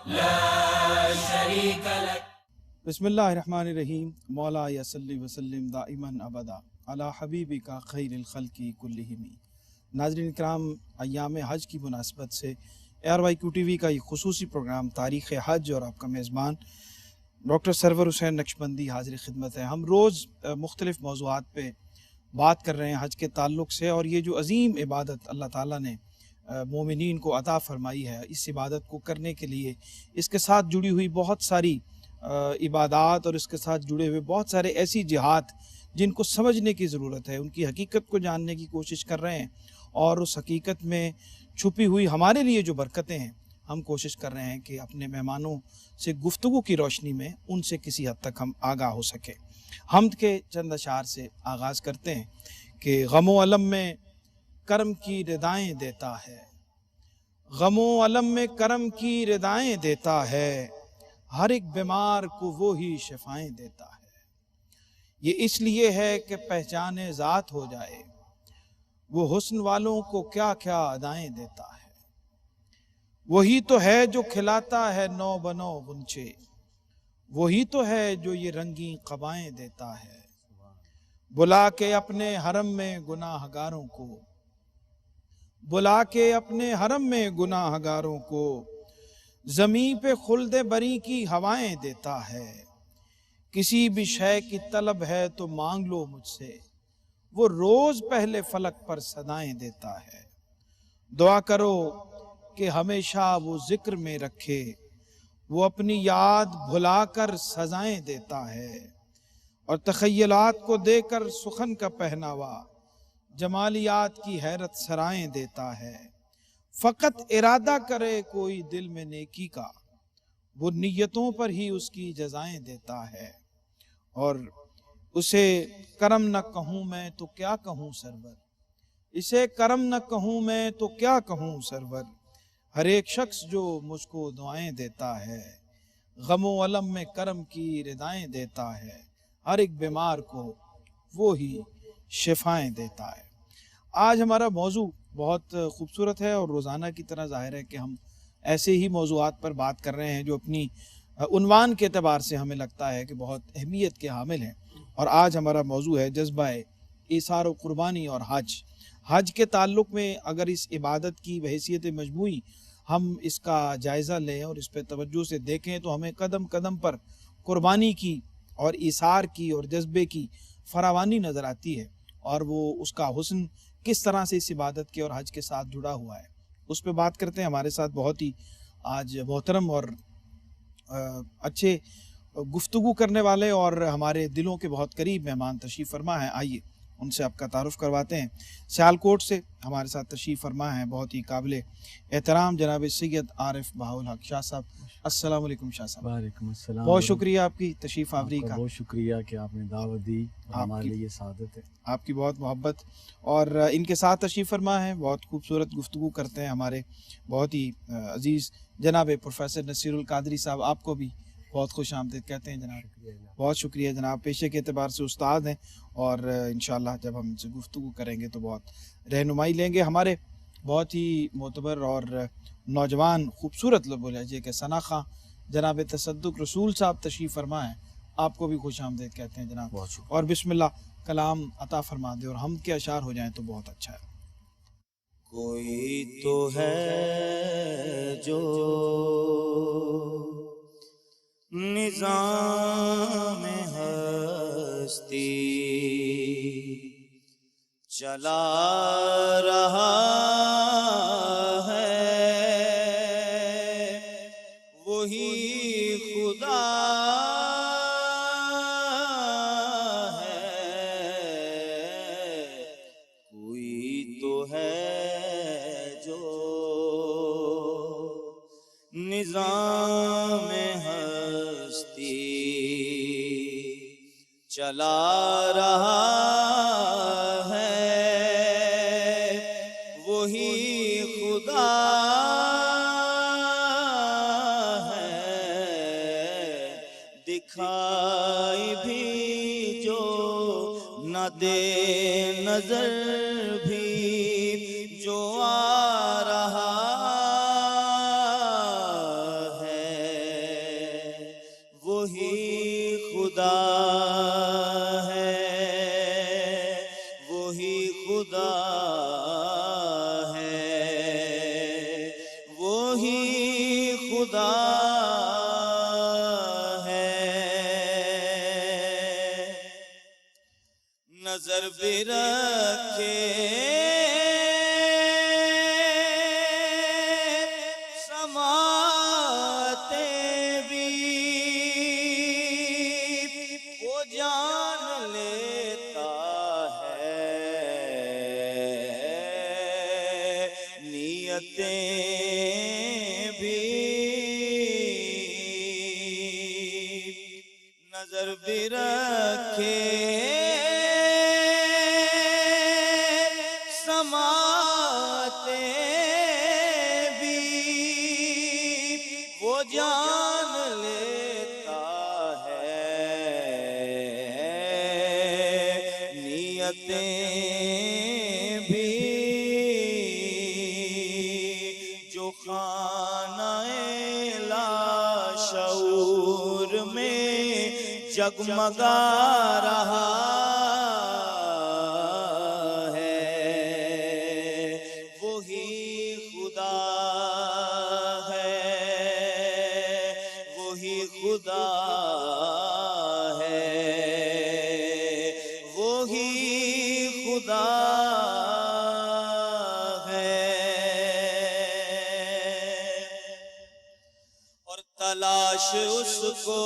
لا شريك لك. بسم اللہ الرحمن الرحیم. مولا صلی وسلم دائماً ابدا علی حبیبک خیر الخلق کلہم. ناظرین کرام، ایام حج کی مناسبت سے ARYQ-TV کا یہ خصوصی پروگرام تاریخ حج اور آپ کا میزبان ڈاکٹر سرور حسین نقشبندی حاضر خدمت ہے. ہم روز مختلف موضوعات پہ بات کر رہے ہیں حج کے تعلق سے، اور یہ جو عظیم عبادت اللہ تعالیٰ نے مومنین کو عطا فرمائی ہے، اس عبادت کو کرنے کے لیے اس کے ساتھ جڑی ہوئی بہت ساری عبادات اور اس کے ساتھ جڑے ہوئے بہت سارے ایسی جہات جن کو سمجھنے کی ضرورت ہے، ان کی حقیقت کو جاننے کی کوشش کر رہے ہیں، اور اس حقیقت میں چھپی ہوئی ہمارے لیے جو برکتیں ہیں ہم کوشش کر رہے ہیں کہ اپنے مہمانوں سے گفتگو کی روشنی میں ان سے کسی حد تک ہم آگاہ ہو سکیں. حمد کے چند اشعار سے آغاز کرتے ہیں کہ غم و علم میں کرم کی ردائیں دیتا ہے، غم و علم میں کرم کی ردائیں دیتا ہے، ہر ایک بیمار کو وہی شفائیں دیتا ہے. یہ اس لیے ہے کہ پہچان ذات ہو جائے، وہ حسن والوں کو کیا کیا ادائیں دیتا ہے. وہی تو ہے جو کھلاتا ہے نو بنو غنچے، وہی تو ہے جو یہ رنگین قبائیں دیتا ہے. بلا کے اپنے حرم میں گناہ گاروں کو، بلا کے اپنے حرم میں گناہ گاروں کو، زمین پہ خلد بری کی ہوائیں دیتا ہے. کسی بھی شے کی طلب ہے تو مانگ لو مجھ سے، وہ روز پہلے فلک پر صدائیں دیتا ہے. دعا کرو کہ ہمیشہ وہ ذکر میں رکھے، وہ اپنی یاد بھلا کر سزائیں دیتا ہے. اور تخیلات کو دے کر سخن کا پہناوا، جمالیات کی حیرت سرائیں دیتا ہے. فقط ارادہ کرے کوئی دل میں نیکی کا، وہ نیتوں پر ہی اس کی جزائیں دیتا ہے. اور اسے کرم نہ کہوں میں تو کیا کہوں سرور، اسے کرم نہ کہوں میں تو کیا کہوں سرور، ہر ایک شخص جو مجھ کو دعائیں دیتا ہے. غم و علم میں کرم کی ردائیں دیتا ہے، ہر ایک بیمار کو وہی شفائیں دیتا ہے. آج ہمارا موضوع بہت خوبصورت ہے، اور روزانہ کی طرح ظاہر ہے کہ ہم ایسے ہی موضوعات پر بات کر رہے ہیں جو اپنی عنوان کے اعتبار سے ہمیں لگتا ہے کہ بہت اہمیت کے حامل ہیں. اور آج ہمارا موضوع ہے جذبہ ایثار و قربانی اور حج. حج کے تعلق میں اگر اس عبادت کی بحیثیت مجموعی ہم اس کا جائزہ لیں اور اس پہ توجہ سے دیکھیں تو ہمیں قدم قدم پر قربانی کی اور ایثار کی اور جذبے کی فراوانی نظر آتی ہے، اور وہ اس کا حسن کس طرح سے اس عبادت کے اور حج کے ساتھ جڑا ہوا ہے اس پہ بات کرتے ہیں. ہمارے ساتھ بہت ہی آج محترم اور اچھے گفتگو کرنے والے اور ہمارے دلوں کے بہت قریب مہمان تشریف فرما ہیں. آئیے ان سے آپ کا تعارف کرواتے ہیں. سیالکوٹ سے ہمارے ساتھ تشریف فرما ہیں بہت ہی قابل احترام جناب سید عارف بہاءالحق شاہ صاحب. السلام علیکم شاہ صاحب. وعلیکم السلام. بہت شکریہ آپ کی تشریف آوری کا. بہت شکریہ کہ آپ نے دعوت دی، ہمارے لیے سعادت ہے. آپ کی بہت محبت. اور ان کے ساتھ تشریف فرما ہے بہت خوبصورت گفتگو کرتے ہیں ہمارے بہت ہی عزیز جناب پروفیسر نصیر القادری صاحب. آپ کو بھی بہت خوش آمدید کہتے ہیں جناب. بہت شکریہ جناب. پیشے کے اعتبار سے استاد ہیں، اور انشاءاللہ جب ہم ان سے گفتگو کریں گے تو بہت رہنمائی لیں گے. ہمارے بہت ہی معتبر اور نوجوان خوبصورت لب لہجے کے ثنا خاں جناب تصدق رسول صاحب تشریف فرما ہیں. آپ کو بھی خوش آمدید کہتے ہیں جناب. اور بسم اللہ کلام عطا فرما دے اور ہم کے اشعار ہو جائیں تو بہت اچھا ہے. کوئی تو ہے جو نظام ہستی چلا رہا ہے، وہی خدا نظام ہستی چلا رہا ہے، وہی خدا ہے. دکھائی بھی جو نہ دے نظر بھی جو آ رہا ہے، خدا ہے، وہی خدا ہے، وہی خدا ہے۔ نظر بھی رکھے سماتے بھی، وہ جان لیتا ہے نیتیں بھی۔ نظر بھی رکھے سماتے بھی، وہ جان لیتا ہے نیتیں بھی۔ جو خانہ لاشعور میں جگمگا رہا ہے، وہی خدا ہے، وہی خدا ہے، وہی خدا ہے۔ اور تلاش اس کو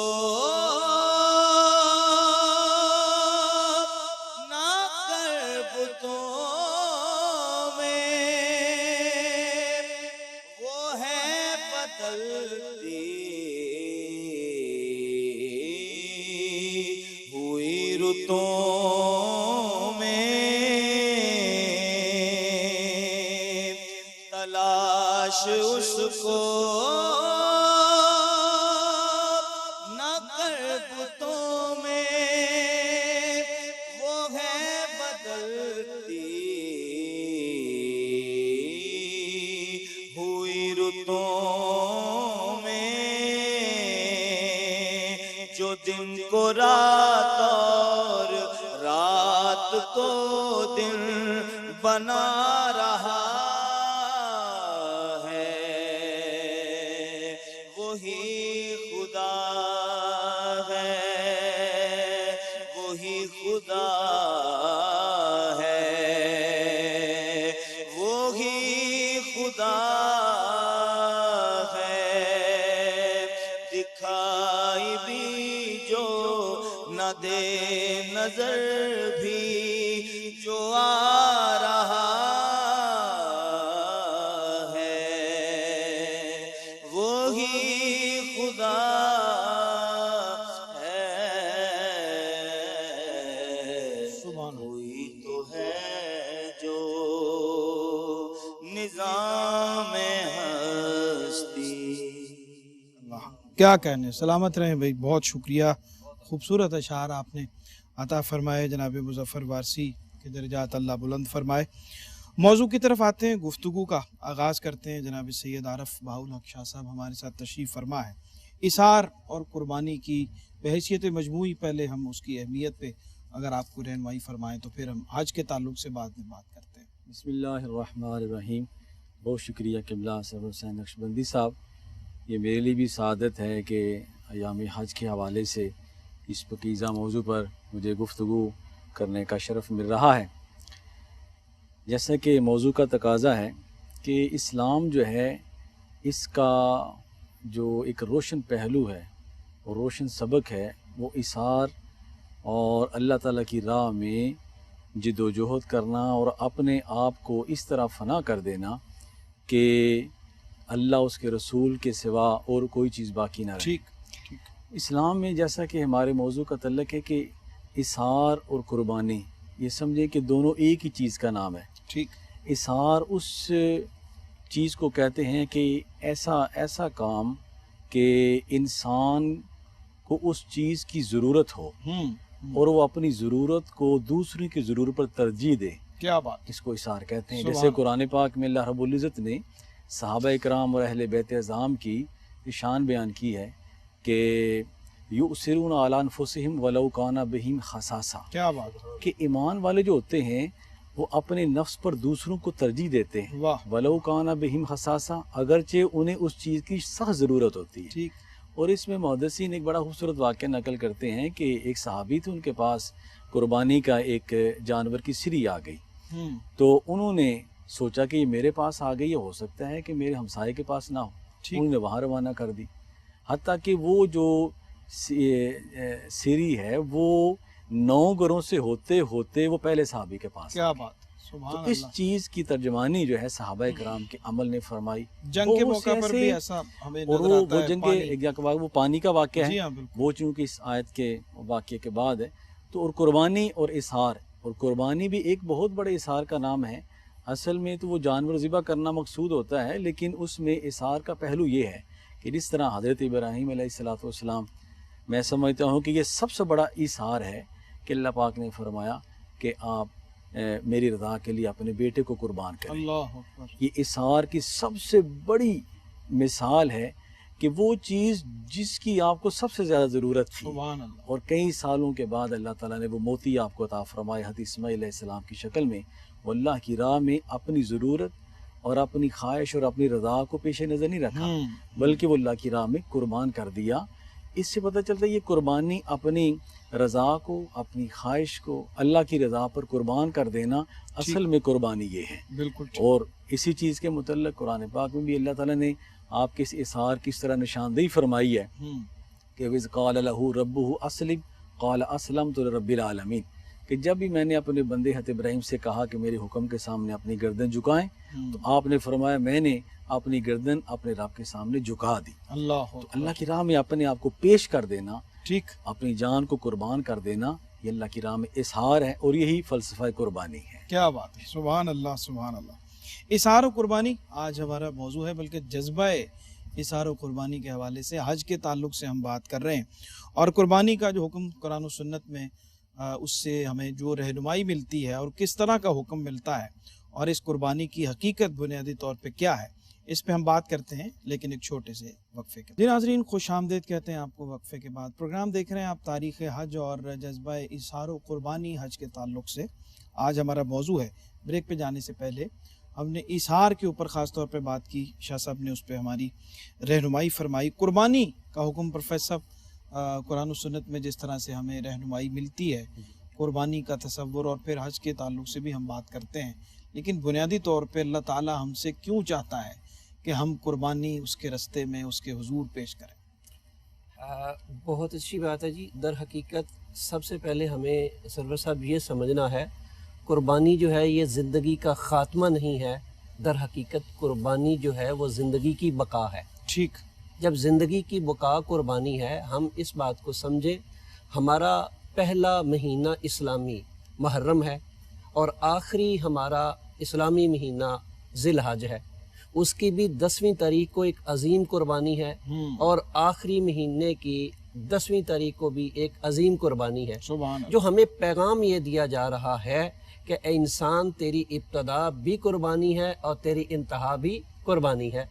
نہ کر بتوں میں، وہ ہے بدلتی ہوئی رتوں میں۔ تلاش اس کو نہ کر بتوں میں، وہ ہے بدلتی ہوئی رتوں میں۔ جو دن کو رات اور رات کو دن بنا رہا ہے، وہی خدا ہے، وہی خدا ہے، وہی خدا ہے۔ دکھائی بھی جو نہ دے نظر بھی جو آ رہا ہے، وہی خدا ہے۔ سبحان اللہ۔ کوئی تو ہے جو نظام ہستی۔ اللہ کیا کہنے، سلامت رہیں بھائی، بہت شکریہ، خوبصورت اشعار آپ نے عطا فرمائے۔ جناب مظفر وارثی کے درجات اللہ بلند فرمائے۔ موضوع کی طرف آتے ہیں، گفتگو کا آغاز کرتے ہیں۔ جناب سید عارف بہاء الحق شاہ صاحب ہمارے ساتھ تشریف فرما ہے۔ اثار اور قربانی کی بحیثیت مجموعی پہلے ہم اس کی اہمیت پہ اگر آپ کو رہنمائی فرمائیں تو پھر ہم حج کے تعلق سے بعد میں بات کرتے ہیں۔ بسم اللہ الرحمن الرحیم۔ بہت شکریہ قبلہ سرور حسین نقشبندی صاحب، یہ میرے لیے بھی سعادت ہے کہ ایام حج کے حوالے سے اس پاکیزہ موضوع پر مجھے گفتگو کرنے کا شرف مل رہا ہے۔ جیسا کہ موضوع کا تقاضا ہے کہ اسلام جو ہے، اس کا جو ایک روشن پہلو ہے اور روشن سبق ہے، وہ اثار اور اللہ تعالیٰ کی راہ میں جد و جہد کرنا اور اپنے آپ کو اس طرح فنا کر دینا کہ اللہ اس کے رسول کے سوا اور کوئی چیز باقی نہ رہے۔ ٹھیک۔ اسلام میں جیسا کہ ہمارے موضوع کا تعلق ہے کہ اثار اور قربانی، یہ سمجھے کہ دونوں ایک ہی چیز کا نام ہے۔ ٹھیک۔ اثار اس چیز کو کہتے ہیں کہ ایسا کام کہ انسان کو اس چیز کی ضرورت ہو اور وہ اپنی ضرورت کو دوسرے کی ضرورت پر ترجیح دے، کیا بات، اس کو اثار کہتے ہیں۔ جیسے قرآن پاک میں اللہ رب العزت نے صحابہ اکرام اور اہل بیت اعظام کی شان بیان کی ہے کہ یؤثرون علی انفسہم ولو کان بہم خصاصہ، کیا بات ہے، کہ ایمان والے جو ہوتے ہیں وہ اپنے نفس پر دوسروں کو ترجیح دیتے ہیں، واہ، ولو کان بہم خصاصہ، اگرچہ انہیں اس چیز کی سخت ضرورت ہوتی ہے۔ ٹھیک، اور اس میں محدثین ایک بڑا خوبصورت واقعہ نقل کرتے ہیں کہ ایک صحابی تھے، ان کے پاس قربانی کا ایک جانور کی سری آ گئی، تو انہوں نے سوچا کہ یہ میرے پاس آ گئی، یہ ہو سکتا ہے کہ میرے ہمسائے کے پاس نہ ہو، ٹھیک، انہوں نے وہاں روانہ کر دی، حتیٰ کہ وہ جو سری ہے وہ 9 گھروں سے ہوتے ہوتے وہ پہلے صحابی کے پاس کیا آ گئی۔ بات ہے، تو سبحان اس اللہ۔ چیز کی ترجمانی جو ہے صحابہ کرام کے عمل نے فرمائی، جنگ کے بہت موقع سے پر ایسے- بھی ایسا ہمیں اور نظر وہ آتا ہے، جنگ پانی، ایک وہ پانی کا واقعہ ہے، جی ہاں بالکل، وہ چونکہ اس آیت کے واقعے کے بعد ہے، تو اور قربانی اور اظہار، اور قربانی بھی ایک بہت بڑے اظہار کا نام ہے۔ اصل میں تو وہ جانور ذبح کرنا مقصود ہوتا ہے، لیکن اس میں اظہار کا پہلو یہ ہے کہ جس طرح حضرت ابراہیم علیہ الصلوۃ والسلام، میں سمجھتا ہوں کہ یہ سب سے بڑا اظہار ہے کہ اللہ پاک نے فرمایا کہ آپ میری رضا کے لیے اپنے بیٹے کو قربان کریں۔ اللہ اکبر، یہ اظہار کی سب سے بڑی مثال ہے کہ وہ چیز جس کی آپ کو سب سے زیادہ ضرورت تھی، سبحان اللہ، اور کئی سالوں کے بعد اللہ تعالیٰ نے وہ موتی آپ کو عطا فرمائے حضرت اسماعیل علیہ السلام کی شکل میں، وہ اللہ کی راہ میں اپنی ضرورت اور اپنی خواہش اور اپنی رضا کو پیش نظر نہیں رکھا، بلکہ وہ اللہ کی راہ میں قربان کر دیا۔ اس سے پتہ چلتا ہے یہ قربانی اپنی رضا کو، اپنی خواہش کو اللہ کی رضا پر قربان کر دینا، اصل میں قربانی یہ ہے۔ بالکل ٹھیک، اور اسی چیز کے متعلق قرآن پاک میں بھی اللہ تعالیٰ نے آپ کے اس اظہار کی اس طرح نشاندہی فرمائی ہے کہ وَإِذْ قَالَ لَهُ رَبُّهُ أَسْلِمْ قَالَ أَسْلَمْتُ لِرَبِّ الْعَالَمِينَ، کہ جب بھی میں نے اپنے بندے حضرت ابراہیم سے کہا کہ میرے حکم کے سامنے اپنی گردن جھکائیں، تو آپ نے فرمایا میں نے اپنی گردن اپنے رب کے سامنے جھکا دی۔ اللہ تو اکبر، اللہ کی راہ میں اپنے آپ کو پیش کر دینا، ٹھیک، اپنی جان کو قربان کر دینا، یہ اللہ کی راہ میں اظہار ہے، اور یہی فلسفہ قربانی ہے۔ کیا بات ہے، سبحان اللہ، سبحان اللہ۔ اظہار و قربانی آج ہمارا موضوع ہے، بلکہ جذبہ اظہار و قربانی کے حوالے سے حج کے تعلق سے ہم بات کر رہے ہیں، اور قربانی کا جو حکم قرآن و سنت میں اس سے ہمیں جو رہنمائی ملتی ہے اور کس طرح کا حکم ملتا ہے، اور اس قربانی کی حقیقت بنیادی طور پہ کیا ہے، اس پہ ہم بات کرتے ہیں، لیکن ایک چھوٹے سے وقفے کے بعد۔ جی ناظرین، خوش آمدید کہتے ہیں آپ کو وقفے کے بعد۔ پروگرام دیکھ رہے ہیں آپ تاریخ حج اور جذبہ اظہار و قربانی حج کے تعلق سے۔ آج ہمارا موضوع ہے، بریک پہ جانے سے پہلے ہم نے اظہار کے اوپر خاص طور پہ بات کی، شاہ صاحب نے اس پہ ہماری رہنمائی فرمائی۔ قربانی کا حکم پروفیسر صاحب قرآن و سنت میں جس طرح سے ہمیں رہنمائی ملتی ہے، قربانی کا تصور، اور پھر حج کے تعلق سے بھی ہم بات کرتے ہیں، لیکن بنیادی طور پہ اللہ تعالیٰ ہم سے کیوں چاہتا ہے کہ ہم قربانی اس کے رستے میں اس کے حضور پیش کریں؟ بہت اچھی بات ہے جی۔ در حقیقت سب سے پہلے ہمیں سرور صاحب یہ سمجھنا ہے، قربانی جو ہے یہ زندگی کا خاتمہ نہیں ہے، در حقیقت قربانی جو ہے وہ زندگی کی بقا ہے۔ ٹھیک، جب زندگی کی بقا قربانی ہے، ہم اس بات کو سمجھیں، ہمارا پہلا مہینہ اسلامی محرم ہے، اور آخری ہمارا اسلامی مہینہ ذی الحج ہے، اس کی بھی 10ویں تاریخ کو ایک عظیم قربانی ہے، اور آخری مہینے کی 10ویں تاریخ کو بھی ایک عظیم قربانی ہے، سبحان اللہ، جو ہمیں پیغام یہ دیا جا رہا ہے کہ اے انسان، تیری ابتدا بھی قربانی ہے اور تیری انتہا بھی قربانی ہے۔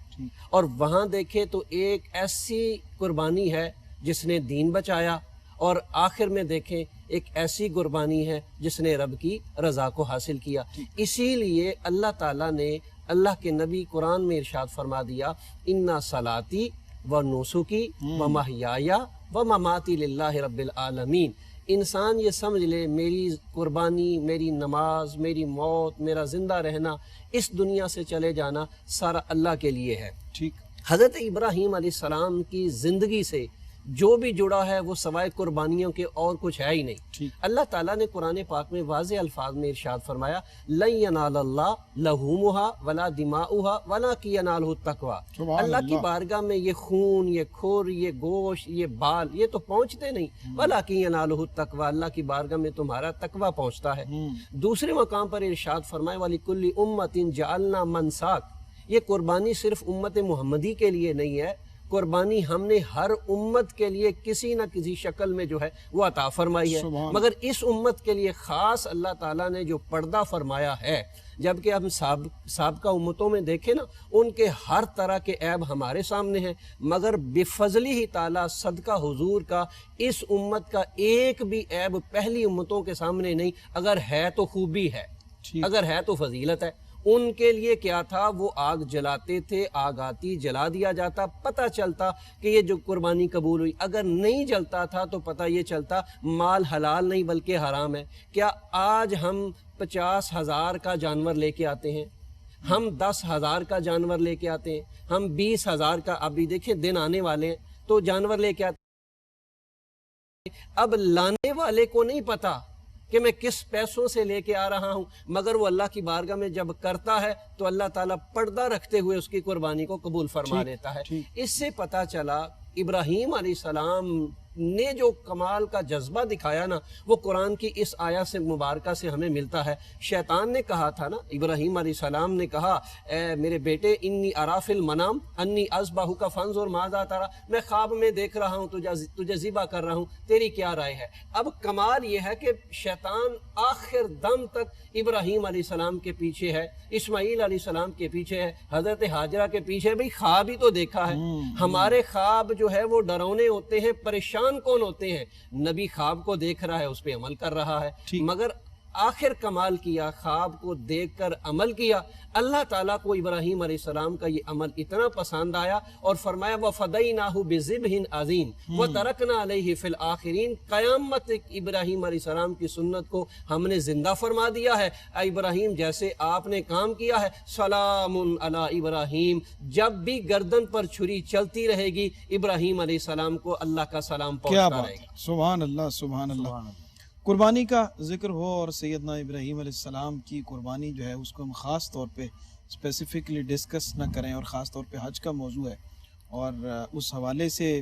اور وہاں دیکھیں تو ایک ایسی قربانی ہے جس نے دین بچایا، اور آخر میں دیکھیں ایک ایسی قربانی ہے جس نے رب کی رضا کو حاصل کیا۔ اسی لیے اللہ تعالیٰ نے اللہ کے نبی قرآن میں ارشاد فرما دیا، اِنَّ صَلَاتِي وَنُسُكِي وَمَحْيَايَ وَمَمَاتِي لِلَّهِ رَبِّ الْعَالَمِينَ۔ انسان یہ سمجھ لے، میری قربانی، میری نماز، میری موت، میرا زندہ رہنا، اس دنیا سے چلے جانا، سارا اللہ کے لیے ہے۔ ٹھیک، حضرت ابراہیم علیہ السلام کی زندگی سے جو بھی جڑا ہے وہ سوائے قربانیوں کے اور کچھ ہے ہی نہیں۔ ٹھیک، اللہ تعالیٰ نے قرآن پاک میں واضح الفاظ میں ارشاد فرمایا، لَن يَنَالَ اللَّهَ لَحُومُهَا وَلَا دِمَاؤُهَا وَلَٰكِن يَنَالُهُ التَّقْوَىٰ۔ سبحان اللہ کی اللہ، بارگاہ میں یہ خون، یہ کھر، یہ گوشت، یہ بال، یہ تو پہنچتے نہیں، وَلَٰكِن يَنَالُهُ التَّقْوَىٰ، اللہ کی بارگاہ میں تمہارا تقویٰ پہنچتا ہے۔ دوسرے مقام پر ارشاد فرمائے، وَلِكُلِّ أُمَّةٍ جَعَلْنَا مَنسَاكَ، یہ قربانی صرف امت محمدی کے لیے نہیں ہے، قربانی ہم نے ہر امت کے لیے کسی نہ کسی شکل میں جو ہے وہ عطا فرمائی ہے، سبحان مگر اس امت کے لیے خاص اللہ تعالیٰ نے جو پردہ فرمایا ہے، جبکہ ہم سابقہ امتوں میں دیکھیں نا، ان کے ہر طرح کے عیب ہمارے سامنے ہیں، مگر بفضلی ہی تعالیٰ صدقہ حضور کا اس امت کا ایک بھی عیب پہلی امتوں کے سامنے نہیں۔ اگر ہے تو خوبی ہے، اگر ہے تو فضیلت ہے۔ ان کے لیے کیا تھا، وہ آگ جلاتے تھے، آگ آتی جلا دیا جاتا، پتہ چلتا کہ یہ جو قربانی قبول ہوئی۔ اگر نہیں جلتا تھا تو پتہ یہ چلتا مال حلال نہیں بلکہ حرام ہے۔ کیا آج ہم 50,000 کا جانور لے کے آتے ہیں، ہم 10,000 کا جانور لے کے آتے ہیں، ہم 20,000 کا، ابھی دیکھیں دن آنے والے ہیں تو جانور لے کے آتے ہیں۔ اب لانے والے کو نہیں پتا کہ میں کس پیسوں سے لے کے آ رہا ہوں، مگر وہ اللہ کی بارگاہ میں جب کرتا ہے تو اللہ تعالیٰ پردہ رکھتے ہوئے اس کی قربانی کو قبول فرما لیتا ہے۔ اس سے پتہ چلا ابراہیم علیہ السلام نے جو کمال کا جذبہ دکھایا نا، وہ قرآن کی اس آیت سے مبارکہ سے ہمیں ملتا ہے۔ شیطان نے کہا تھا نا، ابراہیم علیہ السلام نے کہا، اے میرے بیٹے انی ارا فی المنام انی اذبحک فانظر ماذا ترى، میں خواب میں دیکھ رہا ہوں تجھے ذبح کر رہا ہوں، تیری کیا رائے ہے؟ اب کمال یہ ہے کہ شیطان آخر دم تک ابراہیم علیہ السلام کے پیچھے ہے، اسماعیل علیہ السلام کے پیچھے ہے، حضرت ہاجرہ کے پیچھے۔ بھئی خواب ہی تو دیکھا ہے، ہمارے خواب جو ہے وہ ڈرونے ہوتے ہیں، پریشان کون ہوتے ہیں؟ نبی خواب کو دیکھ رہا ہے، اس پہ عمل کر رہا ہے، مگر آخر کمال کیا، خواب کو دیکھ کر عمل کیا۔ اللہ تعالیٰ کو ابراہیم علیہ السلام کا یہ عمل اتنا پسند آیا اور فرمایا وَفَدَيْنَاهُ بِذِبْحٍ عَظِيمٍ وَتَرَكْنَا عَلَيْهِ فِي الْآخِرِينَ، قیامت ابراہیم علیہ السلام کی سنت کو ہم نے زندہ فرما دیا ہے۔ اے ابراہیم، جیسے آپ نے کام کیا ہے، سلام علی ابراہیم، جب بھی گردن پر چھری چلتی رہے گی ابراہیم علیہ السلام کو اللہ کا سلام پہنچتا رہے گا۔ سبحان اللہ، سبحان اللہ۔ قربانی کا ذکر ہو اور سیدنا ابراہیم علیہ السلام کی قربانی جو ہے اس کو ہم خاص طور پہ اسپیسیفکلی ڈسکس نہ کریں، اور خاص طور پہ حج کا موضوع ہے، اور اس حوالے سے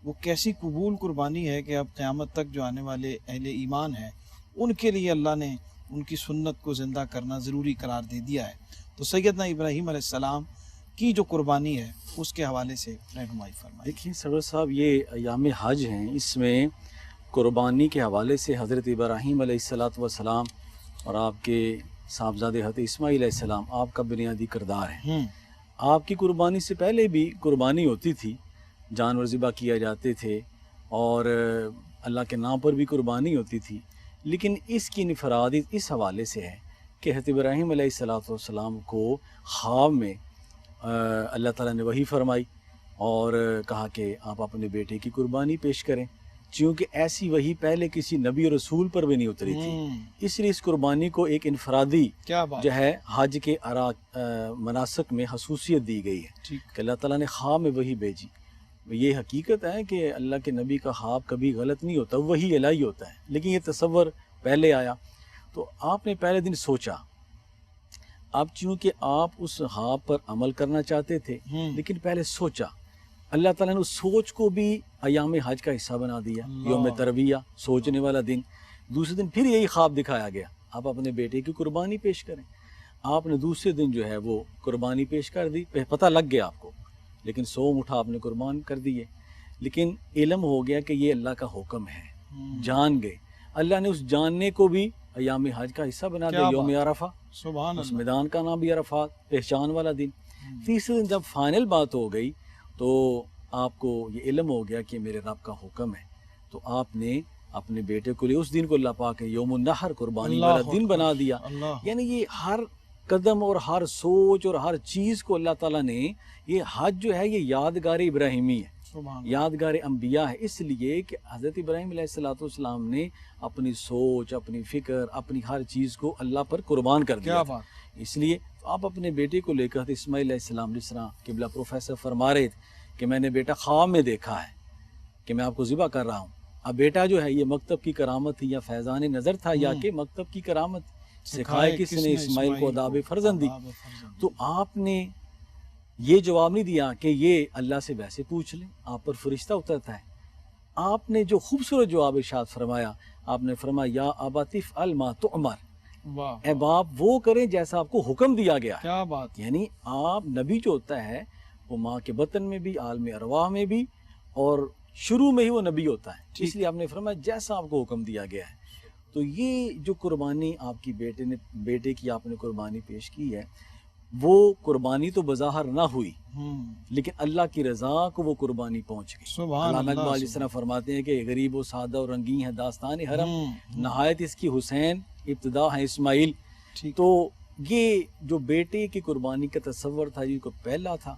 وہ کیسی قبول قربانی ہے کہ اب قیامت تک جو آنے والے اہل ایمان ہیں ان کے لیے اللہ نے ان کی سنت کو زندہ کرنا ضروری قرار دے دیا ہے۔ تو سیدنا ابراہیم علیہ السلام کی جو قربانی ہے اس کے حوالے سے رہنمائی فرمائیں۔ دیکھیں سرور صاحب، یہ ایام حج ہیں، اس میں قربانی کے حوالے سے حضرت ابراہیم علیہ السلام اور آپ کے صاحبزادے حضرت اسماعیل علیہ السلام آپ کا بنیادی کردار ہے۔ آپ کی قربانی سے پہلے بھی قربانی ہوتی تھی، جانور ذبح کیا جاتے تھے اور اللہ کے نام پر بھی قربانی ہوتی تھی، لیکن اس کی انفرادیت اس حوالے سے ہے کہ حضرت ابراہیم علیہ السلام کو خواب میں اللہ تعالیٰ نے وحی فرمائی اور کہا کہ آپ اپنے بیٹے کی قربانی پیش کریں، چونکہ ایسی وحی پہلے کسی نبی اور رسول پر بھی نہیں اتری تھی۔ اس لیے اس قربانی کو ایک انفرادی جو ہے حج کے مناسک میں خصوصیت دی گئی ہے کہ اللہ تعالیٰ نے خواب میں وحی بھیجی۔ یہ حقیقت ہے کہ اللہ کے نبی کا خواب کبھی غلط نہیں ہوتا، وحی الہی ہوتا ہے، لیکن یہ تصور پہلے آیا تو آپ نے پہلے دن سوچا۔ اب چونکہ آپ اس خواب پر عمل کرنا چاہتے تھے لیکن پہلے سوچا، اللہ تعالیٰ نے اس سوچ کو بھی ایام حج کا حصہ بنا دیا، یوم ترویہ، سوچنے والا دن۔ دوسرے دن پھر یہی خواب دکھایا گیا، آپ اپنے بیٹے کی قربانی پیش کریں۔ آپ نے دوسرے دن جو ہے وہ قربانی پیش کر دی، پتہ لگ گیا آپ کو، لیکن سوم اٹھا آپ نے قربان کر دیے، لیکن علم ہو گیا کہ یہ اللہ کا حکم ہے، جان گئے۔ اللہ نے اس جاننے کو بھی ایام حج کا حصہ بنا دیا، یوم عرفہ، اس میدان کا نام بھی عرفات، پہچان والا دن۔ تیسرے دن جب فائنل بات ہو گئی تو آپ کو یہ علم ہو گیا کہ میرے رب کا حکم ہے، تو آپ نے اپنے بیٹے کو لیے اس دن کو اللہ پاک نے یوم النحر، قربانی والا دن بنا دیا۔ یعنی یہ ہر قدم اور ہر سوچ اور ہر چیز کو اللہ تعالیٰ نے، یہ حج جو ہے یہ یادگار ابراہیمی ہے، یادگار انبیاء ہے، اس لیے کہ حضرت ابراہیم علیہ السلام نے اپنی سوچ، اپنی فکر، اپنی ہر چیز کو اللہ پر قربان کر دیا تھا۔ اس لیے آپ اپنے بیٹے کو لے کر اسماعیل علیہ السلام، جس طرح قبلہ پروفیسر فرما رہے تھے کہ میں نے بیٹا خواب میں دیکھا ہے کہ میں آپ کو ذبح کر رہا ہوں۔ اب بیٹا جو ہے یہ مکتب کی کرامت تھی یا فیضان نظر تھا یا کہ مکتب کی کرامت، سکھائے کس نے اسماعیل کو آداب فرزندی۔ تو آپ نے یہ جواب نہیں دیا کہ یہ اللہ سے ویسے پوچھ لیں، آپ پر فرشتہ اترتا ہے۔ آپ نے جو خوبصورت جواب ارشاد فرمایا، آپ نے فرمایا یا ابت افعل ما تؤمر، اے باپ وہ کریں جیسا آپ کو حکم دیا گیا ہے۔ کیا بات! یعنی آپ نبی جو ہوتا ہے وہ ماں کے بطن میں بھی، عالم ارواح میں بھی، اور شروع میں ہی وہ نبی ہوتا ہے، اس لیے آپ نے فرمایا جیسا آپ کو حکم دیا گیا ہے۔ تو یہ جو قربانی آپ کی بیٹے کی آپ نے قربانی پیش کی ہے، وہ قربانی تو بظاہر نہ ہوئی لیکن اللہ کی رضا کو وہ قربانی پہنچ گئی۔ سبحان علامہ اللہ، اقبال علیہ السلام فرماتے ہیں کہ غریب و سادہ و رنگین ہے داستان حرم، نہایت اس کی حسین ابتدا ہے اسماعیل۔ تو یہ جو بیٹے کی قربانی کا تصور تھا یہ کو پہلا تھا،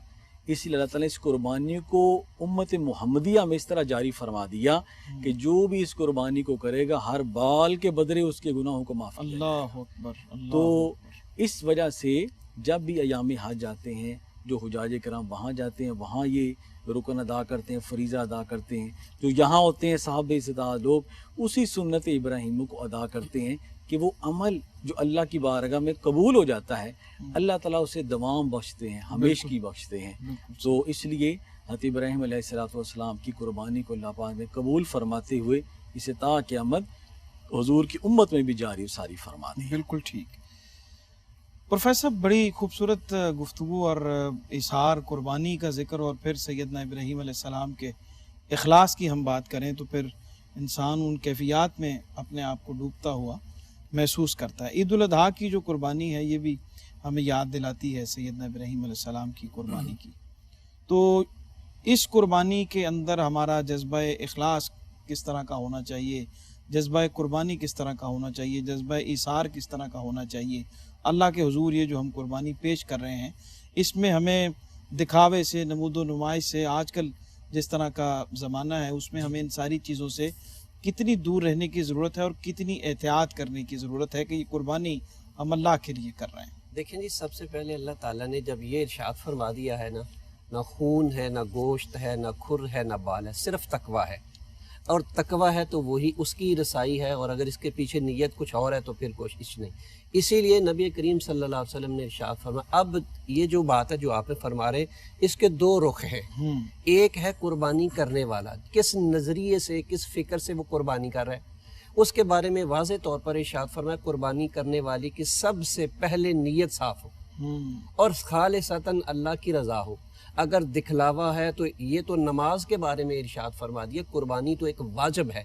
اس لیے اللہ تعالیٰ نے اس قربانی کو امت محمدیہ میں اس طرح جاری فرما دیا کہ جو بھی اس قربانی کو کرے گا ہر بال کے بدلے اس کے گناہوں کو معاف کیا جائے گا۔ اللہ اکبر، اللہ تو اکبر۔ اس وجہ سے جب بھی ایام حج جاتے ہیں، جو حجاج کرام وہاں جاتے ہیں، وہاں یہ رکن ادا کرتے ہیں، فریضہ ادا کرتے ہیں۔ جو یہاں ہوتے ہیں صحابہ استطاعت لوگ اسی سنت ابراہیم کو ادا کرتے ہیں کہ وہ عمل جو اللہ کی بارگاہ میں قبول ہو جاتا ہے اللہ تعالیٰ اسے دوام بخشتے ہیں، ہمیشگی بخشتے ہیں۔ تو اس لیے حضرت ابراہیم علیہ السلام کی قربانی کو اللہ پاک نے قبول فرماتے ہوئے اسے تا قیامت حضور کی امت میں بھی جاری ساری فرما دیں۔ بالکل ٹھیک۔ پروفیسر صاحب، بڑی خوبصورت گفتگو اور اظہار قربانی کا ذکر، اور پھر سیدنا ابراہیم علیہ السلام کے اخلاص کی ہم بات کریں تو پھر انسان ان کیفیات میں اپنے آپ کو ڈوبتا ہوا محسوس کرتا ہے۔ عید الاضحیٰ کی جو قربانی ہے یہ بھی ہمیں یاد دلاتی ہے سیدنا ابراہیم علیہ السلام کی قربانی کی۔ تو اس قربانی کے اندر ہمارا جذبہ اخلاص کس طرح کا ہونا چاہیے، جذبہ قربانی کس طرح کا ہونا چاہیے، جذبہ ایثار کس طرح کا ہونا چاہیے اللہ کے حضور؟ یہ جو ہم قربانی پیش کر رہے ہیں اس میں ہمیں دکھاوے سے، نمود و نمائش سے، آج کل جس طرح کا زمانہ ہے اس میں ہمیں ان ساری چیزوں سے کتنی دور رہنے کی ضرورت ہے اور کتنی احتیاط کرنے کی ضرورت ہے کہ یہ قربانی ہم اللہ کے لیے کر رہے ہیں۔ دیکھیں جی، سب سے پہلے اللہ تعالیٰ نے جب یہ ارشاد فرما دیا ہے نا، نہ خون ہے، نہ گوشت ہے، نہ کھر ہے، نہ بال ہے، صرف تقویٰ ہے، اور تقویٰ ہے تو وہی اس کی رسائی ہے، اور اگر اس کے پیچھے نیت کچھ اور ہے تو پھر کوشش نہیں۔ اسی لیے نبی کریم صلی اللہ علیہ وسلم نے ارشاد فرمایا۔ اب یہ جو بات ہے جو آپ نے فرما رہے اس کے دو رخ ہیں۔ ایک ہے قربانی کرنے والا، کس نظریے سے، کس فکر سے وہ قربانی کر رہا ہے، اس کے بارے میں واضح طور پر ارشاد فرمایا قربانی کرنے والی کی سب سے پہلے نیت صاف ہو اور خالصتاً اللہ کی رضا ہو۔ اگر دکھلاوا ہے تو یہ تو نماز کے بارے میں ارشاد فرما دیا، قربانی تو ایک واجب ہے۔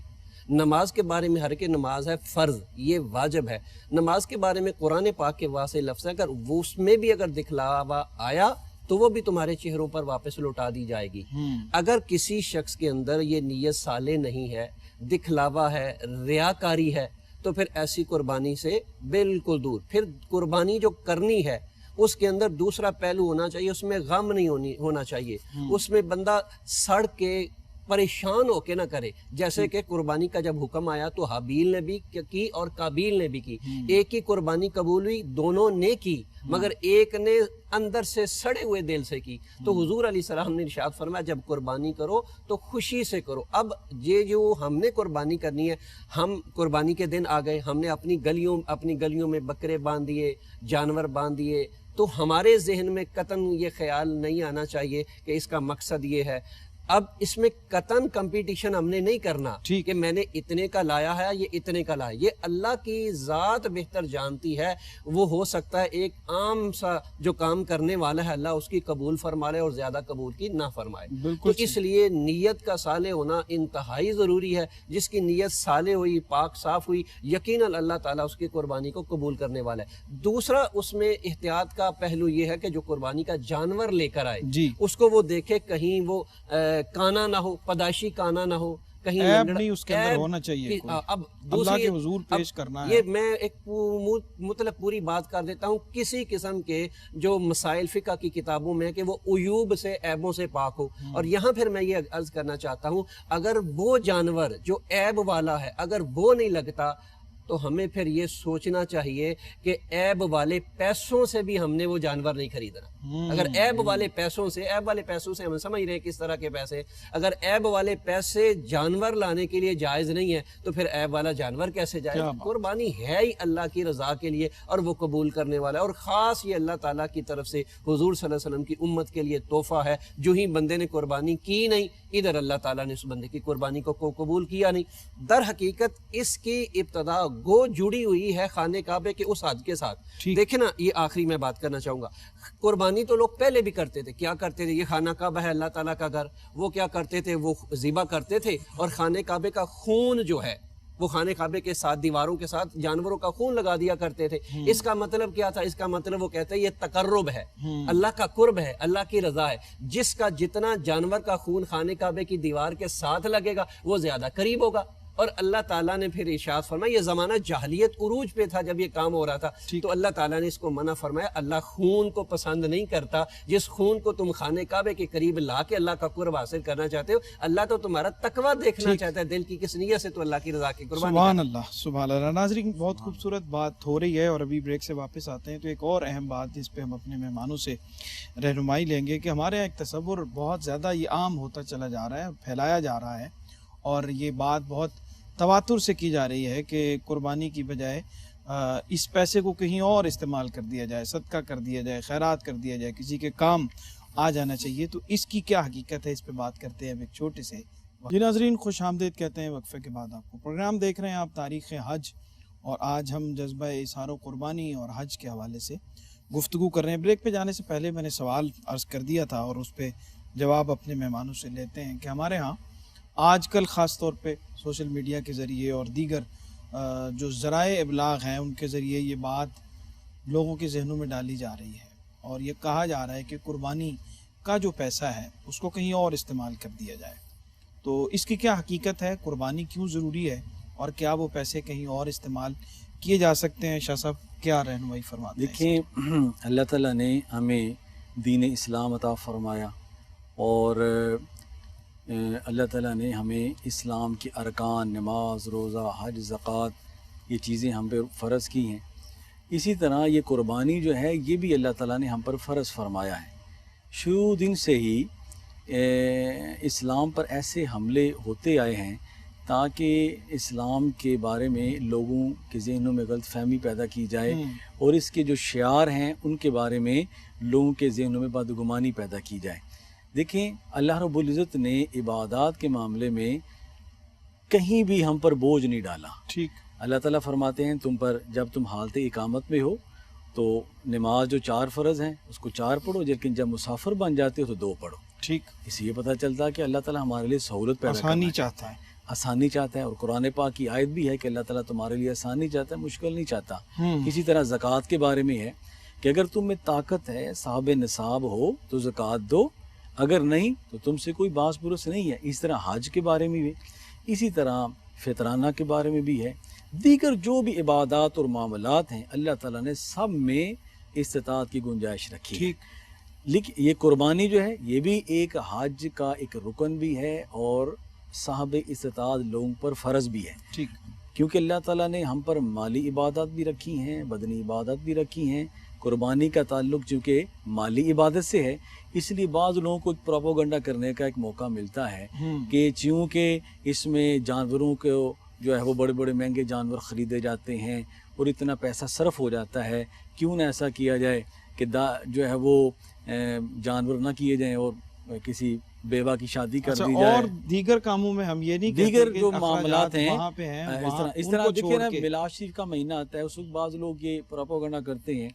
نماز کے بارے میں ہر کہ نماز ہے فرض، یہ واجب ہے۔ نماز کے بارے میں قرآن پاک کے واضح لفظ ہے، اگر وہ اس میں بھی اگر دکھلاوا آیا تو وہ بھی تمہارے چہروں پر واپس لوٹا دی جائے گی۔ اگر کسی شخص کے اندر یہ نیت صالح نہیں ہے، دکھلاوا ہے، ریاکاری ہے، تو پھر ایسی قربانی سے بالکل دور۔ پھر قربانی جو کرنی ہے اس کے اندر دوسرا پہلو ہونا چاہیے، اس میں غم نہیں ہونا چاہیے، اس میں بندہ سڑ کے پریشان ہو کے نہ کرے۔ جیسے کہ قربانی کا جب حکم آیا تو حابیل نے بھی کی اور قابیل نے بھی کی، ایک ہی قربانی قبول ہوئی، دونوں نے کی، مگر ایک نے اندر سے سڑے ہوئے دل سے کی۔ تو حضور علیہ السلام نے ارشاد فرمایا جب قربانی کرو تو خوشی سے کرو۔ اب یہ جو ہم نے قربانی کرنی ہے، ہم قربانی کے دن آ گئے، ہم نے اپنی گلیوں میں بکرے باندھ دیے، جانور باندھ دیے، تو ہمارے ذہن میں قطعاً یہ خیال نہیں آنا چاہیے کہ اس کا مقصد یہ ہے۔ اب اس میں قطعاً کمپٹیشن ہم نے نہیں کرنا کہ میں نے اتنے کا لایا ہے، یہ اتنے کا لایا، یہ اللہ کی ذات بہتر جانتی ہے۔ وہ ہو سکتا ہے ایک عام سا جو کام کرنے والا ہے اللہ اس کی قبول فرما لے اور زیادہ قبول کی نہ فرمائے۔ تو اس لیے نیت کا صالح ہونا انتہائی ضروری ہے۔ جس کی نیت صالح ہوئی، پاک صاف ہوئی، یقیناً اللہ تعالیٰ اس کی قربانی کو قبول کرنے والا ہے۔ دوسرا اس میں احتیاط کا پہلو یہ ہے کہ جو قربانی کا جانور لے کر آئے اس کو وہ دیکھے کہیں وہ کانا نہ ہو، پیدائشی کانا نہ ہو، کہیں عیب نہیں اس کے اندر ہونا چاہیے، اب اللہ کے حضور پیش کرنا ہے۔ یہ میں ایک مطلب پوری بات کر دیتا ہوں، کسی قسم کے جو مسائل فقہ کی کتابوں میں کہ وہ عیوب سے، عیبوں سے پاک ہو۔ اور یہاں پھر میں یہ عرض کرنا چاہتا ہوں اگر وہ جانور جو عیب والا ہے اگر وہ نہیں لگتا تو ہمیں پھر یہ سوچنا چاہیے کہ عیب والے پیسوں سے بھی ہم نے وہ جانور نہیں خریدنا۔ اگر عیب والے پیسوں سے ہم سمجھ رہے ہیں کس طرح کے پیسے، اگر عیب والے پیسے جانور لانے کے لیے جائز نہیں ہے تو پھر عیب والا جانور کیسے جائز؟ قربانی ہے ہی اللہ کی رضا کے لیے اور وہ قبول کرنے والا ہے، اور خاص یہ اللہ تعالیٰ کی طرف سے حضور صلی اللہ علیہ وسلم کی امت کے لیے تحفہ ہے۔ جو ہی بندے نے قربانی کی نہیں، ادھر اللہ تعالیٰ نے اس بندے کی قربانی کو قبول کیا نہیں۔ در حقیقت اس کی ابتدا گو جڑی ہوئی ہے خانہ کعبے کے اس حج کے ساتھ۔ دیکھیں نا، یہ آخری میں بات کرنا چاہوں گا، قربانی تو لوگ پہلے بھی کرتے تھے، کیا کرتے تھے؟ یہ خانہ کعبہ ہے اللہ تعالیٰ کا گھر، وہ کیا کرتے تھے؟ وہ ذبح کرتے تھے اور خانہ کعبے کا خون جو ہے وہ خانے کعبے کے ساتھ دیواروں کے ساتھ جانوروں کا خون لگا دیا کرتے تھے. اس کا مطلب کیا تھا؟ اس کا مطلب وہ کہتے ہیں یہ تقرب ہے، اللہ کا قرب ہے، اللہ کی رضا ہے. جس کا جتنا جانور کا خون خانے کعبے کی دیوار کے ساتھ لگے گا وہ زیادہ قریب ہوگا. اور اللہ تعالیٰ نے پھر ارشاد فرمایا، یہ زمانہ جاہلیت عروج پہ تھا جب یہ کام ہو رہا تھا، تو اللہ تعالیٰ نے اس کو منع فرمایا. اللہ خون کو پسند نہیں کرتا. جس خون کو تم خانے کعبے کے قریب لا کے اللہ کا قرب حاصل کرنا چاہتے ہو، اللہ تو تمہارا تقویٰ دیکھنا چاہتا ہے دل کی کس نیت سے تو اللہ کی رضا کی قربانی. سبحان اللہ، سبحان اللہ. ناظرین، بہت خوبصورت بات ہو رہی ہے اور ابھی بریک سے واپس آتے ہیں تو ایک اور اہم بات جس پہ ہم اپنے مہمانوں سے رہنمائی لیں گے کہ ہمارے یہاں ایک تصور بہت زیادہ یہ عام ہوتا چلا جا رہا ہے، پھیلایا جا رہا ہے، اور یہ بات بہت تواتر سے کی جا رہی ہے کہ قربانی کی بجائے اس پیسے کو کہیں اور استعمال کر دیا جائے، صدقہ کر دیا جائے، خیرات کر دیا جائے، کسی کے کام آ جانا چاہیے. تو اس کی کیا حقیقت ہے، اس پہ بات کرتے ہیں اب ایک چھوٹے سے. جی ناظرین، خوش آمدید کہتے ہیں وقفے کے بعد آپ کو. پروگرام دیکھ رہے ہیں آپ تاریخ حج، اور آج ہم جذبہ اظہار و قربانی اور حج کے حوالے سے گفتگو کر رہے ہیں. بریک پہ جانے سے پہلے میں نے سوال عرض کر دیا تھا اور اس پہ جواب اپنے مہمانوں سے لیتے ہیں کہ ہمارے ہاں آج کل خاص طور پہ سوشل میڈیا کے ذریعے اور دیگر جو ذرائع ابلاغ ہیں ان کے ذریعے یہ بات لوگوں کے ذہنوں میں ڈالی جا رہی ہے، اور یہ کہا جا رہا ہے کہ قربانی کا جو پیسہ ہے اس کو کہیں اور استعمال کر دیا جائے. تو اس کی کیا حقیقت ہے؟ قربانی کیوں ضروری ہے اور کیا وہ پیسے کہیں اور استعمال کیے جا سکتے ہیں؟ شاہ صاحب کیا رہنمائی فرماتے ہیں؟ دیکھیں، اللہ تعالیٰ نے ہمیں دین اسلام عطا فرمایا، اور اللہ تعالیٰ نے ہمیں اسلام کے ارکان، نماز، روزہ، حج، زکوٰۃ، یہ چیزیں ہم پہ فرض کی ہیں. اسی طرح یہ قربانی جو ہے یہ بھی اللہ تعالیٰ نے ہم پر فرض فرمایا ہے. شروع دن سے ہی اسلام پر ایسے حملے ہوتے آئے ہیں تاکہ اسلام کے بارے میں لوگوں کے ذہنوں میں غلط فہمی پیدا کی جائے، اور اس کے جو شعار ہیں ان کے بارے میں لوگوں کے ذہنوں میں بدگمانی پیدا کی جائے. دیکھیں، اللہ رب العزت نے عبادات کے معاملے میں کہیں بھی ہم پر بوجھ نہیں ڈالا. ٹھیک. اللہ تعالیٰ فرماتے ہیں تم پر جب تم حالت اقامت میں ہو تو نماز جو 4 فرض ہیں اس کو 4 پڑھو، لیکن جب مسافر بن جاتے ہو تو 2 پڑھو. ٹھیک. اس لیے پتہ چلتا ہے کہ اللہ تعالیٰ ہمارے لیے سہولت پیدا آسانی چاہتا ہے، آسانی چاہتا ہے. اور قرآن پاک کی آیت بھی ہے کہ اللہ تعالیٰ تمہارے لیے آسانی چاہتا ہے، مشکل نہیں چاہتا. اسی طرح زکوٰۃ کے بارے میں ہے کہ اگر تم میں طاقت ہے، صاحب نصاب ہو تو زکوٰۃ دو، اگر نہیں تو تم سے کوئی باس برس نہیں ہے. اس طرح حج کے بارے میں بھی، اسی طرح فطرانہ کے بارے میں بھی ہے. دیگر جو بھی عبادات اور معاملات ہیں اللہ تعالیٰ نے سب میں استطاعت کی گنجائش رکھی ہے. لیکن یہ قربانی جو ہے یہ بھی ایک حج کا ایک رکن بھی ہے اور صاحب استطاعت لوگوں پر فرض بھی ہے. ٹھیک. کیونکہ اللہ تعالیٰ نے ہم پر مالی عبادات بھی رکھی ہیں، بدنی عبادات بھی رکھی ہیں. قربانی کا تعلق چونکہ مالی عبادت سے ہے، اس لیے بعض لوگوں کو پروپیگنڈا کرنے کا ایک موقع ملتا ہے کہ چونکہ اس میں جانوروں کو جو ہے وہ بڑے بڑے مہنگے جانور خریدے جاتے ہیں اور اتنا پیسہ صرف ہو جاتا ہے، کیوں نہ ایسا کیا جائے کہ جو ہے وہ جانور نہ کیے جائیں اور کسی بیوہ کی شادی کر دی جائے. اور دیگر کاموں میں ہم یہ نہیں کہتے دیگر کہ جو معاملات ہیں وہاں پہ ہیں، اس طرح دیکھیں نا، میلاد شریف کا مہینہ آتا ہے، اس وقت بعض لوگ یہ پروپیگنڈا کرتے ہیں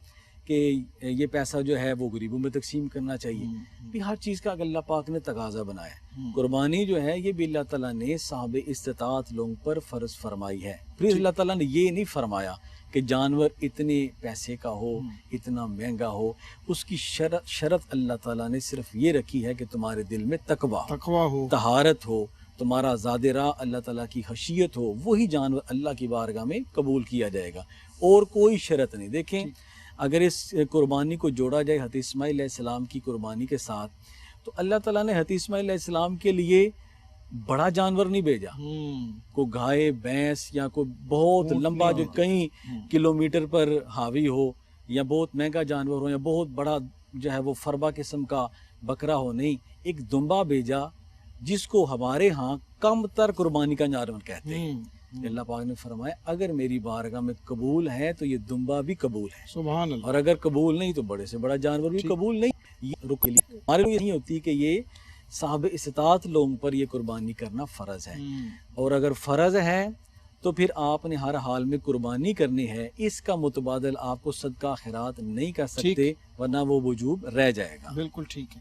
کہ یہ پیسہ جو ہے وہ غریبوں میں تقسیم کرنا چاہیے. بھی ہر چیز کا اللہ پاک نے تقاضا بنایا ہے. قربانی جو ہے یہ بھی اللہ تعالیٰ نے صاحب استطاعت لوگوں پر فرض فرمائی ہے. پھر اللہ تعالیٰ نے یہ نہیں فرمایا کہ جانور اتنے پیسے کا ہو، اتنا مہنگا ہو. اس کی شرط اللہ تعالیٰ نے صرف یہ رکھی ہے کہ تمہارے دل میں تقویٰ ہو، طہارت ہو، تمہارا زاد راہ اللہ تعالیٰ کی خشیت ہو، وہی جانور اللہ کی بارگاہ میں قبول کیا جائے گا، اور کوئی شرط نہیں. دیکھیں، اگر اس قربانی کو جوڑا جائے حضرت اسماعیل علیہ السلام کی قربانی کے ساتھ، تو اللہ تعالیٰ نے حضرت اسماعیل علیہ السلام کے لیے بڑا جانور نہیں بھیجا، کوئی گائے، بھینس یا کوئی بہت لمبا جو کئی کلومیٹر پر حاوی ہو، یا بہت مہنگا جانور ہو، یا بہت بڑا جو ہے وہ فربا قسم کا بکرا ہو. نہیں، ایک دمبا بھیجا جس کو ہمارے ہاں کم تر قربانی کا جانور کہتے ہیں. اللہ پاک نے فرمایا اگر میری بارگاہ میں قبول ہے تو یہ دمبا بھی قبول ہے، سبحان اللہ، اور اگر قبول نہیں تو بڑے سے بڑا جانور بھی قبول نہیں. یہ رکن ہمارے لیے نہیں ہوتی کہ یہ صاحب استطاعت لوگوں پر یہ قربانی کرنا فرض ہے، اور اگر فرض ہے تو پھر آپ نے ہر حال میں قربانی کرنی ہے. اس کا متبادل آپ کو صدقہ خیرات نہیں کر سکتے، ورنہ وہ وجوب رہ جائے گا. بالکل ٹھیک ہے.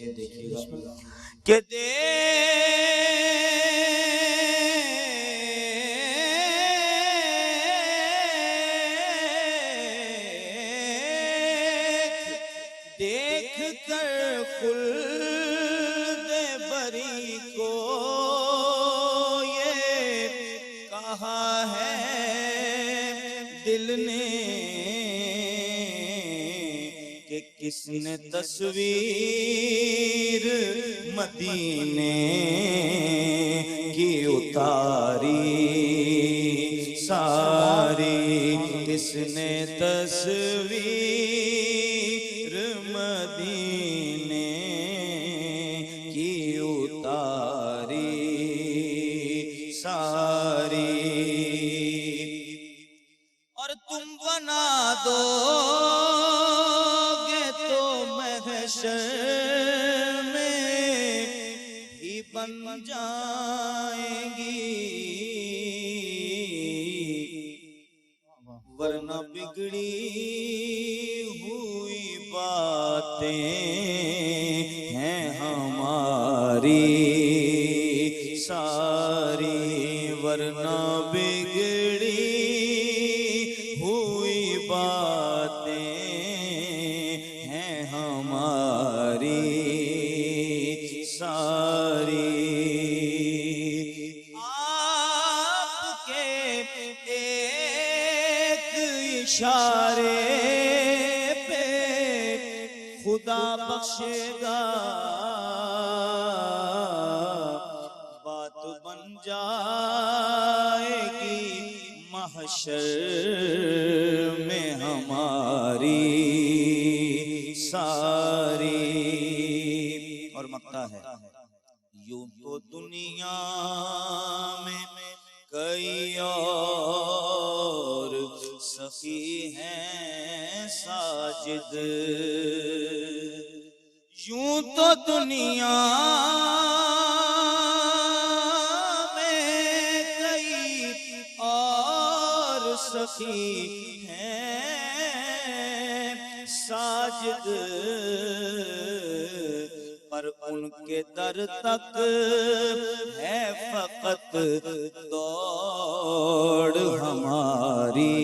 یہ دیکھیے گا کہ دیکھ کر خلد بری کو یہ کہا ہے دل نے کہ کس نے تصویر مدینے کی اتاری ساری، کس نے تصویر مدینے کی اتاری ساری، اور تم بنا دو گے تو محشر میں ہی بن جائیں گی، ورنہ بگڑی ہوئی باتیں ہیں ہماری ساری، ورنہ بگڑی ہوئی باتیں ہیں ہماری ساری۔ آپ کے ایک اشارے پہ خدا بخشے گا، بات بن جائے گی محشر میں ہماری ساری۔ اور مقطع ہے، یوں تو دنیا میں کئی اور سخی ہیں ساجد، یوں تو دنیا میں کئی اور سخی ہیں ساجد، پر ان کے در تک ہے فقط دوڑ ہماری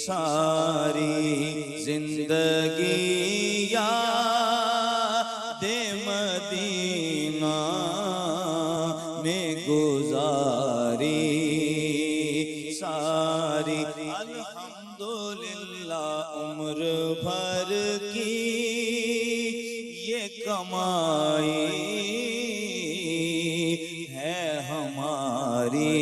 ساری، زندگی یاد مدینہ میں گزاری ساری، الحمدللہ عمر بھر کی یہ کمائی ہے ہماری